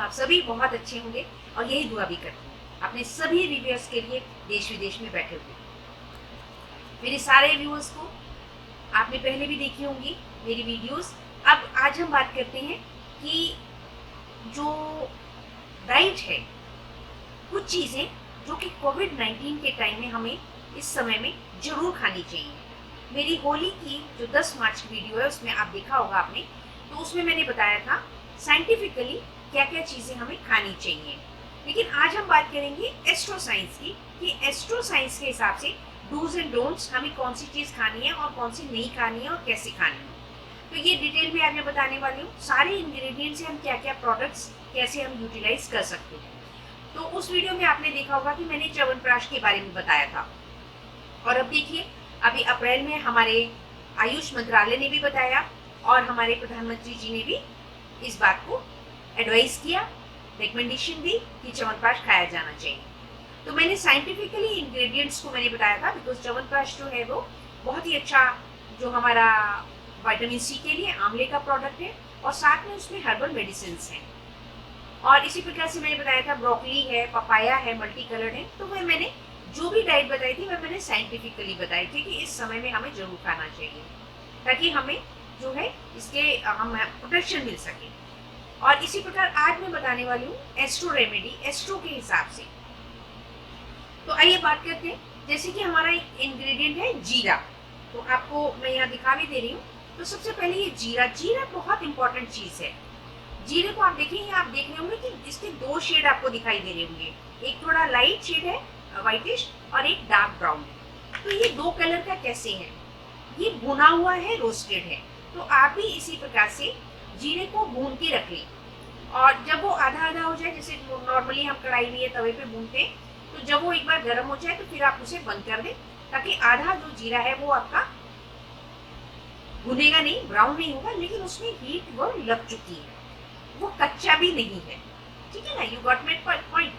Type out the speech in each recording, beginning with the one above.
आप सभी बहुत अच्छे होंगे और यही दुआ भी करती हूँ अपने सभी रिव्यूअर्स के लिए देश विदेश में बैठे हुए। मेरे सारे व्यूअर्स को आपने पहले भी देखी होंगी मेरी वीडियोस। अब आज हम बात करते हैं कि जो डाइट है, कुछ चीज़ें जो कि कोविड-19 के टाइम में हमें इस समय में ज़रूर खानी चाहिए। मेरी होली की जो 10 मार्च की वीडियो है उसमें आप देखा होगा आपने, तो उसमें मैंने बताया था साइंटिफिकली क्या क्या चीज़ें हमें खानी चाहिए। लेकिन आज हम बात करेंगे एस्ट्रो साइंस की, कि एस्ट्रो साइंस के हिसाब से डूज एंड डोंट्स, हमें कौन सी चीज़ खानी है और कौन सी नहीं खानी है और कैसे खानी है। तो ये डिटेल में आज मैं बताने वाली हूँ, सारे इंग्रेडिएंट्स से हम क्या क्या प्रोडक्ट्स कैसे हम यूटिलाइज कर सकते हैं। तो उस वीडियो में आपने देखा होगा कि मैंने च्यवनप्राश के बारे में बताया था, और अब देखिए अभी अप्रैल में हमारे आयुष मंत्रालय ने भी बताया और हमारे प्रधानमंत्री जी ने भी इस बात को एडवाइस किया, रिकमेंडेशन दी कि च्यवनप्राश खाया जाना चाहिए। तो मैंने साइंटिफिकली इंग्रेडिएंट्स को मैंने बताया था, बिकॉज च्यवनप्राश जो है वो बहुत ही अच्छा जो हमारा विटामिन सी के लिए आंवले का प्रोडक्ट है, और साथ में उसमें हर्बल मेडिसिन हैं। और इसी प्रकार से मैंने बताया था ब्रोकली है, पपाया है, मल्टी कलर्ड है। तो वह मैंने जो भी डाइट बताई थी वह मैंने साइंटिफिकली बताई थी कि इस समय में हमें जरूर खाना चाहिए, ताकि हमें जो है इसके हम प्रोटेक्शन मिल सके। और इसी प्रकार आज मैं बताने वाली हूँ एस्ट्रो रेमेडी, एस्ट्रो के हिसाब से। तो आइए बात करते हैं। जैसे कि हमारा एक इंग्रेडिएंट है जीरा, तो आपको मैं यहाँ दिखा भी दे रही हूँ। तो सबसे पहले ये जीरा बहुत इंपॉर्टेंट चीज़ है। जीरे को आप देखेंगे, आप देख रहे होंगे कि इसके दो शेड आपको दिखाई दे रहे होंगे, एक थोड़ा लाइट शेड है व्हाइटिश और एक डार्क ब्राउन है। तो ये दो कलर का कैसे है, ये भुना हुआ है, रोस्टेड है। तो आप भी इसी प्रकार से जीरे को भून के रख लें, और जब वो आधा आधा हो जाए, जैसे नॉर्मली हम कढ़ाई में या तवे पे भूनते हैं, तो जब वो एक बार गर्म हो जाए तो फिर आप उसे बंद कर दें, ताकि आधा जो जीरा है वो आपका भुनेगा नहीं, ब्राउन नहीं होगा, लेकिन उसमें हीट वो लग चुकी है, वो कच्चा भी नहीं है। ठीक है ना, यू गॉट माय पॉइंट।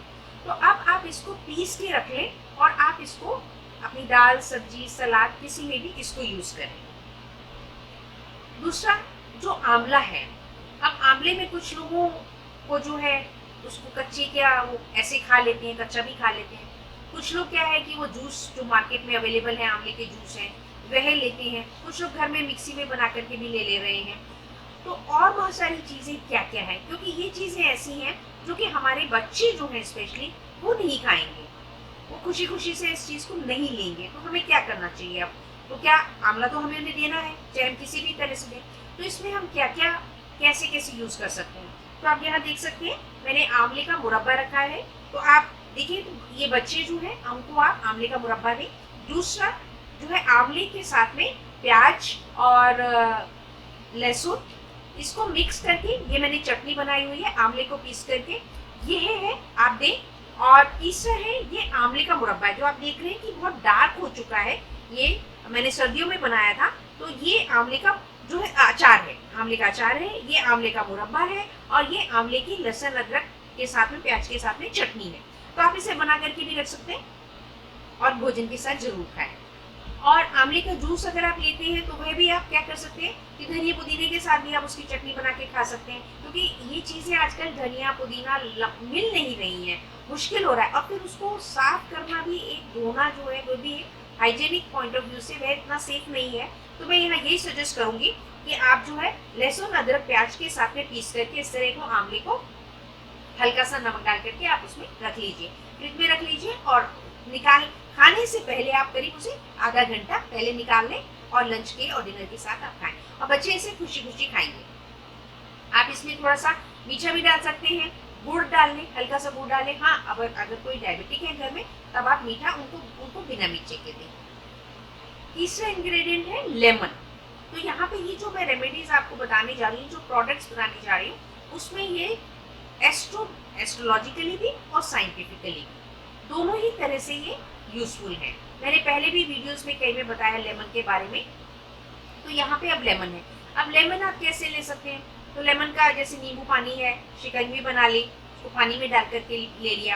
तो अब आप इसको पीस के रख लें और आप इसको अपनी दाल, सब्जी, सलाद किसी में भी इसको यूज करें। दूसरा जो आंवला है, अब आंवले में कुछ लोगों को जो है उसको कच्चे क्या वो ऐसे खा लेते हैं, कच्चा भी खा लेते हैं। कुछ लोग क्या है कि वो जूस जो मार्केट में अवेलेबल है, आंवले के जूस हैं, वह लेते हैं। कुछ लोग घर में मिक्सी में बना करके भी ले रहे हैं। तो और बहुत सारी चीज़ें क्या क्या है, क्योंकि ये चीज़ें ऐसी हैं जो कि हमारे बच्चे जो हैं स्पेशली वो नहीं खाएंगे, वो खुशी खुशी से इस चीज़ को नहीं लेंगे। तो हमें क्या करना चाहिए अब, तो क्या आंवला तो हमें उन्हें देना है, चाहे हम किसी भी तरह से दें। तो इसमें हम क्या क्या कैसे कैसे यूज़ कर सकते हैं। तो आप यहाँ देख सकते हैं मैंने आंवले का मुरब्बा रखा है। तो आप देखिए, तो ये बच्चे जो हैं उनको आप आंवले का मुरब्बा दें। दूसरा जो है आंवले के साथ में प्याज और लहसुन, इसको मिक्स करके ये मैंने चटनी बनाई हुई है, आंवले को पीस करके ये है आप दें। और तीसरा है ये आंवले का मुरब्बा, जो आप देख रहे हैं कि बहुत डार्क हो चुका है, ये मैंने सर्दियों में बनाया था। तो ये आंवले का जो है अचार है, आंवले का अचार है, ये आंवले का मुरब्बा है, और ये आंवले की लहसुन अदरक के साथ में, प्याज के साथ में चटनी है। तो आप इसे बना करके भी रख सकते हैं और भोजन के साथ जरूर खाएं। और आंवले का जूस अगर आप लेते हैं तो वह भी आप क्या कर सकते हैं कि धनिया पुदीने के साथ भी आप उसकी चटनी बना के खा सकते हैं, क्योंकि ये चीज़ें आजकल धनिया पुदीना मिल नहीं रही हैं, मुश्किल हो रहा है। और फिर उसको साफ करना भी, एक धोना जो है वो भी एक हाइजेनिक पॉइंट ऑफ व्यू से वह इतना सेफ नहीं है। तो मैं यहाँ यही सजेस्ट करूँगी कि आप जो है लहसुन अदरक प्याज के साथ में पीस करके इस तरह को आंवले को हल्का सा नमक डाल करके आप उसमें रख लीजिए, फ्रिज में रख लीजिए, और निकाल खाने से पहले आप करीब उसे आधा घंटा पहले निकाल लें, और लंच के और डिनर के साथ आप खाएं, और बच्चे इसे खुशी खुशी खाएंगे। आप इसमें थोड़ा सा मीठा भी डाल सकते हैं, गुड़ डाल लें, हल्का सा गुड़ डालें। हाँ, अगर कोई डायबिटिक है घर में तब आप मीठा उनको बिना मीठे के दें। तीसरा इंग्रेडिएंट है लेमन। तो यहाँ पे ये जो मैं रेमेडीज आपको बताने जा रही हूँ, जो प्रोडक्ट्स बताने जा रही हूँ, उसमें ये एस्ट्रोलॉजिकली भी और साइंटिफिकली दोनों ही तरह से ये यूजफुल है। मैंने पहले भी वीडियोस में कई में बताया लेमन के बारे में। तो यहाँ पे अब लेमन है। अब लेमन आप कैसे ले सकते हैं, तो लेमन का जैसे नींबू पानी है, शिकंजी बना ली, उसको पानी में डाल करके ले लिया।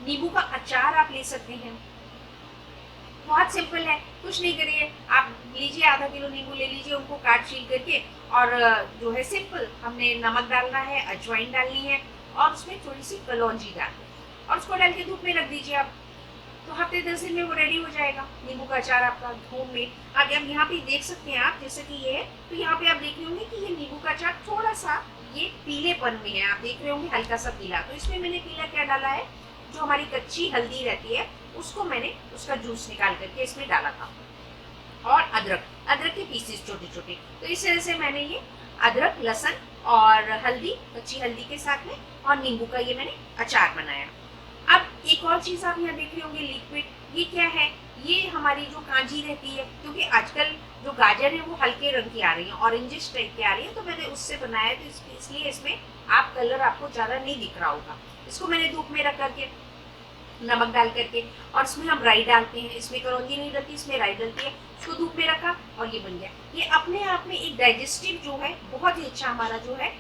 नींबू का अचार आप ले सकते हैं, बहुत सिंपल है, कुछ नहीं करिए, आप लीजिए आधा किलो नींबू ले लीजिए, उनको काट छील करके, और जो है सिंपल हमने नमक डालना है, अजवाइन डालनी है, और उसमें थोड़ी सी कलौंजी डाल दें और उसको डाल के धूप में रख दीजिए आप। तो हफ्ते 10 दिन में वो रेडी हो जाएगा नींबू का अचार आपका होम मेड। अब यहाँ पे देख सकते हैं आप, जैसे कि ये है, तो यहाँ पे आप देख रहे होंगे कि ये नींबू का अचार थोड़ा सा ये पीलेपन में है, आप देख रहे होंगे हल्का सा पीला। तो इसमें मैंने पीला क्या डाला है, जो हमारी कच्ची हल्दी रहती है उसको मैंने उसका जूस निकाल करके इसमें डाला था, और अदरक के पीसेस छोटे छोटे। तो इस तरह से मैंने ये अदरक, लहसुन और हल्दी, कच्ची हल्दी के साथ में, और नींबू का ये मैंने अचार बनाया। अब एक और चीज आप यहाँ देख रहे होंगे लिक्विड, ये क्या है, ये हमारी जो कांजी रहती है, क्योंकि आजकल जो गाजर है वो हल्के रंग की आ रही है, ऑरेंजिश टाइप की आ रही है, तो मैंने उससे बनाया। तो इसलिए इसमें आप कलर आपको ज्यादा नहीं दिख रहा होगा। इसको मैंने धूप में रख करके नमक डाल करके, और इसमें हम राई डालते हैं, इसमें कलौंजी नहीं डलती, इसमें राई डलती है। उसको धूप में रखा और ये बन गया। ये अपने आप में एक डाइजेस्टिव जो है बहुत ही अच्छा हमारा जो है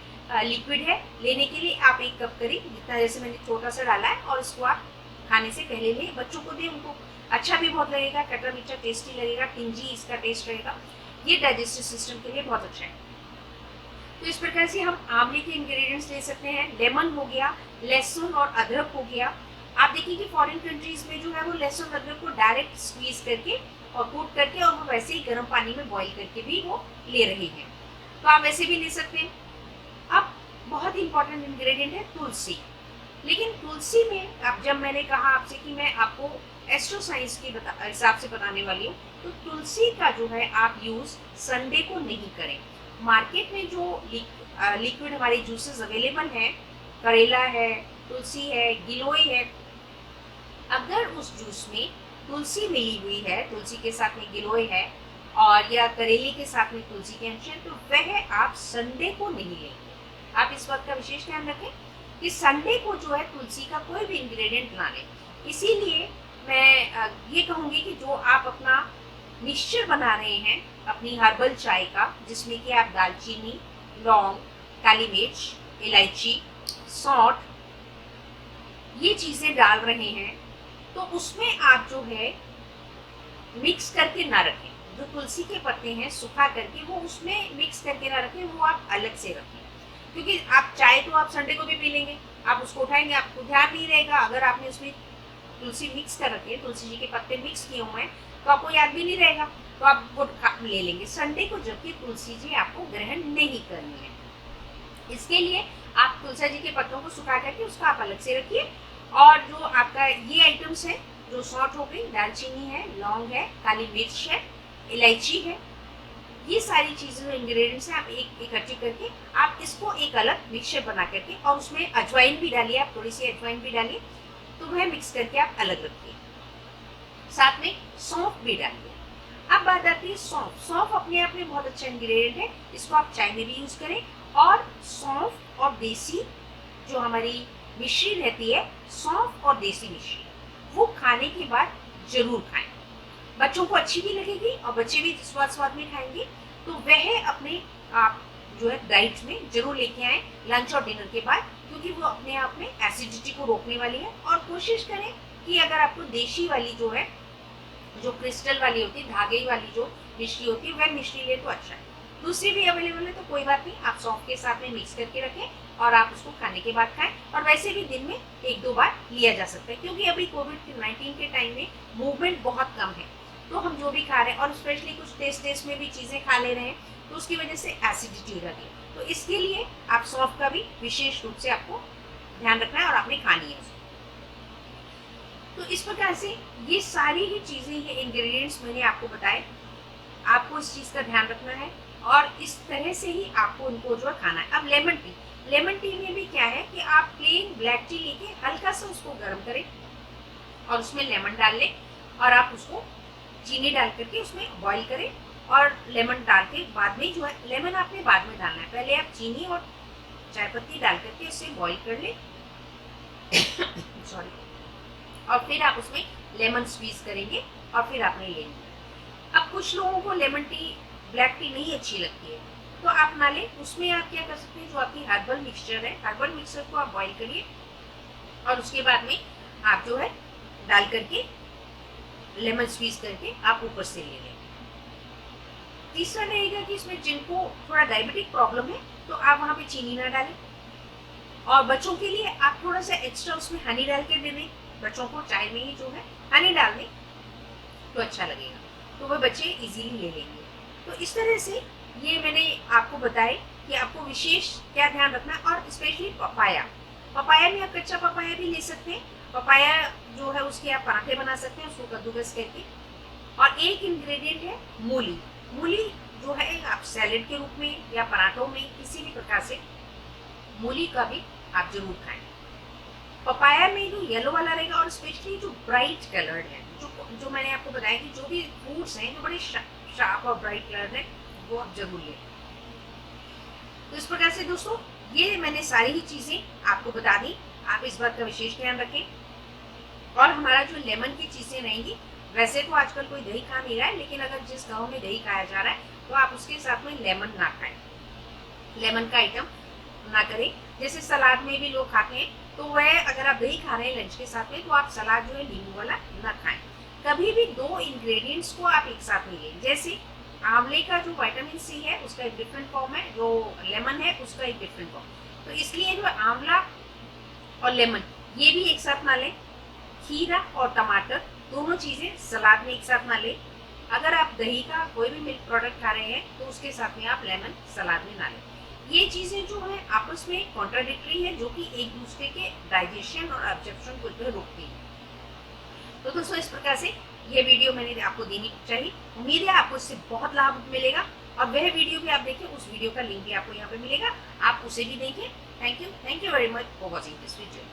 लिक्विड है। लेने के लिए आप 1 कप करीब, जितना जैसे मैंने छोटा सा डाला है, और इसको आप खाने से पहले लें, बच्चों को दें, उनको अच्छा भी बहुत लगेगा, खट्टा मीठा टेस्टी लगेगा, टिंजी इसका टेस्ट रहेगा। ये डाइजेस्टिव सिस्टम के लिए बहुत अच्छा है। तो इस प्रकार से हम आंवले के इंग्रेडिएंट्स ले सकते हैं। लेमन हो गया, लहसुन और अदरक हो गया। आप देखिए कि फॉरेन कंट्रीज में जो है वो लहसुन अदरक को डायरेक्ट स्क्वीज करके और कूट करके, और वो वैसे ही गर्म पानी में बॉईल करके भी वो ले रहे हैं। तो आप वैसे भी ले सकते हैं। अब बहुत इंपॉर्टेंट इंग्रेडिएंट है तुलसी। लेकिन तुलसी में अब जब मैंने कहा आपसे कि मैं आपको एस्ट्रो साइंस के हिसाब से बताने वाली हूँ, तो तुलसी का जो है आप यूज संडे को नहीं करें। मार्केट में जो लिक्विड हमारे जूसेस अवेलेबल हैं, करेला है, तुलसी है, गिलोय है, अगर उस जूस में तुलसी मिली हुई है, तुलसी के साथ में गिलोय है, और या करेले के साथ में तुलसी के अंश है, तो वह आप संडे को नहीं लेंगे। आप इस बात का विशेष ध्यान रखें कि संडे को जो है तुलसी का कोई भी इंग्रेडिएंट ना लें। इसीलिए मैं ये कहूँगी कि जो आप अपना मिक्सचर बना रहे हैं अपनी हर्बल चाय का, जिसमें कि आप दालचीनी, लौंग, काली मिर्च, इलायची, सौंठ, ये चीज़ें डाल रहे हैं, तो उसमें आप जो है मिक्स करके ना रखें। जो तुलसी के पत्ते हैं सुखा करके वो उसमें मिक्स करके ना रखें, वो आप अलग से रखें। क्योंकि आप चाय तो आप संडे को भी पी लेंगे, आप उसको उठाएंगे, आपको ध्यान नहीं रहेगा। अगर आपने उसमें तुलसी मिक्स कर रखे, तुलसी जी के पत्ते मिक्स किए हुए हैं, तो आपको याद भी नहीं रहेगा, तो आप वो ले लेंगे संडे को, जबकि तुलसी जी आपको ग्रहण नहीं करनी है। इसके लिए आप तुलसी जी के पत्तों को सुखा करके उसका आप अलग से रखिए। और जो आपका ये आइटम्स है, जो सौंठ हो गई, दालचीनी है, लौंग है, काली मिर्च है, इलायची है, ये सारी चीजें जो इंग्रेडिएंट्स हैं आप एक इकट्ठी करके आप इसको एक अलग मिक्सचर बना करके, और उसमें अजवाइन भी डालिए, आप थोड़ी सी अजवाइन भी डालिए, तो वह मिक्स करके आप अलग रखिए। साथ में सौंफ भी डालिए। अब बात आती है सौंफ। सौंफ अपने आप में बहुत अच्छा इंग्रेडिएंट है, इसको आप चाय में भी यूज करें। और सौंफ और देसी जो हमारी मिश्री रहती है, सौंफ और देसी मिश्री, वो खाने के बाद जरूर खाएं। बच्चों को अच्छी भी लगेगी और बच्चे भी स्वाद में खाएंगे। तो वह अपने आप जो है डाइट में जरूर लेके आए लंच और डिनर के बाद, क्योंकि वो अपने आप में एसिडिटी को रोकने वाली है। और कोशिश करें कि अगर आपको देशी वाली जो है, जो क्रिस्टल वाली होती है, धागे वाली जो मिश्री होती है, वह मिश्री ले तो अच्छा है। दूसरी भी अवेलेबल है तो कोई बात नहीं, आप सौंफ के साथ में मिक्स करके रखें और आप उसको खाने के बाद खाएं। और वैसे भी दिन में 1-2 बार लिया जा सकता है, क्योंकि अभी कोविड-19 के टाइम में मूवमेंट बहुत कम है, तो हम जो भी खा रहे हैं और स्पेशली कुछ टेस्ट में भी चीज़ें खा ले रहे हैं, तो उसकी वजह से एसिडिटी हो जाती है। तो इसके लिए आप सौंफ का भी विशेष रूप से आपको ध्यान रखना है और आपने खानी है। तो इस प्रकार से ये सारी ही चीज़ें, ये इंग्रेडिएंट्स मैंने आपको बताए, आपको इस चीज़ का ध्यान रखना है और इस तरह से ही आपको उनको जो है खाना है। अब लेमन टी में भी क्या है कि आप प्लेन ब्लैक टी लेके हल्का सा उसको गर्म करें और उसमें लेमन डाल लें, और आप उसको चीनी डाल करके उसमें बॉईल करें, और लेमन डाल के बाद में जो है, लेमन आपने बाद में डालना है, पहले आप चीनी और चाय पत्ती डाल करके उससे बॉईल कर लें सॉरी, और फिर आप उसमें लेमन स्क्वीज करेंगे और फिर आपने लेंगे। अब कुछ लोगों को लेमन टी, ब्लैक टी नहीं अच्छी लगती है, तो आप ना लें। उसमें आप क्या कर सकते हैं, जो आपकी हर्बल मिक्सचर है, हर्बल मिक्सचर को आप बॉईल करिए और उसके बाद में आप जो है डाल करके लेमन स्क्वीज करके आप ऊपर से ले लें। तीसरा रहेगा कि इसमें जिनको थोड़ा डायबिटिक प्रॉब्लम है, तो आप वहाँ पे चीनी ना डालें, और बच्चों के लिए आप थोड़ा सा एक्स्ट्रा उसमें हनी डाल के दे दें, बच्चों को चाय में ही जो है हनी डाल दें तो अच्छा लगेगा, तो वह बच्चे इजीली ले लेंगे। तो इस तरह से ये मैंने आपको बताया कि आपको विशेष क्या ध्यान रखना है। और स्पेशली पपाया, पपाया में आप कच्चा पपाया भी ले सकते हैं, पपाया जो है उसके आप पराठे बना सकते हैं उसको कद्दूकस करके। और एक इंग्रेडिएंट है मूली, मूली जो है आप सैलेड के रूप में या पराठों में किसी भी प्रकार से मूली का भी आप जरूर खाएं। पपाया में जो येलो वाला रहेगा और स्पेशली जो ब्राइट कलर्ड है, जो मैंने आपको बताया कि जो भी फ्रूट्स हैं जो बड़े शार्प और ब्राइट कलर है वो आप जरूर लें। तो इस प्रकार से दोस्तों ये मैंने सारी ही चीजें आपको बता दी, आप इस बात का विशेष ध्यान रखें। और हमारा जो लेमन की चीजें रहेंगी, वैसे तो आजकल कोई दही खा नहीं रहा है, लेकिन अगर जिस गाँव में दही खाया जा रहा है तो आप उसके साथ में लेमन ना खाएं, लेमन का आइटम ना करें। जैसे सलाद में भी लोग खाते हैं, तो वह अगर आप दही खा रहे हैं लंच के साथ में तो आप सलाद जो है नींबू वाला ना खाएं। कभी भी दो इंग्रेडिएंट्स को आप एक साथ नहीं लें। जैसे आंवले का जो विटामिन सी है उसका एक डिफरेंट फॉर्म है, जो लेमन है उसका एक डिफरेंट फॉर्म। तो इसलिए जो आंवला और लेमन ये भी एक साथ ना लें। खीरा और टमाटर दोनों चीजें सलाद में एक साथ ना लें। अगर आप दही का कोई भी मिल्क प्रोडक्ट खा रहे हैं तो उसके साथ में आप लेमन सलाद में ना लें। ये चीजें जो है आपस में कॉन्ट्राडिक्टरी है, जो कि एक दूसरे के डाइजेशन और एब्जॉर्प्शन को जो रोकती है। तो दोस्तों इस प्रकार से ये वीडियो मैंने आपको देनी चाहिए। उम्मीद है आपको इससे बहुत लाभ मिलेगा, और वह वीडियो भी आप देखें, उस वीडियो का लिंक भी आपको यहाँ पे मिलेगा, आप उसे भी देखें। Thank you very much for watching this video.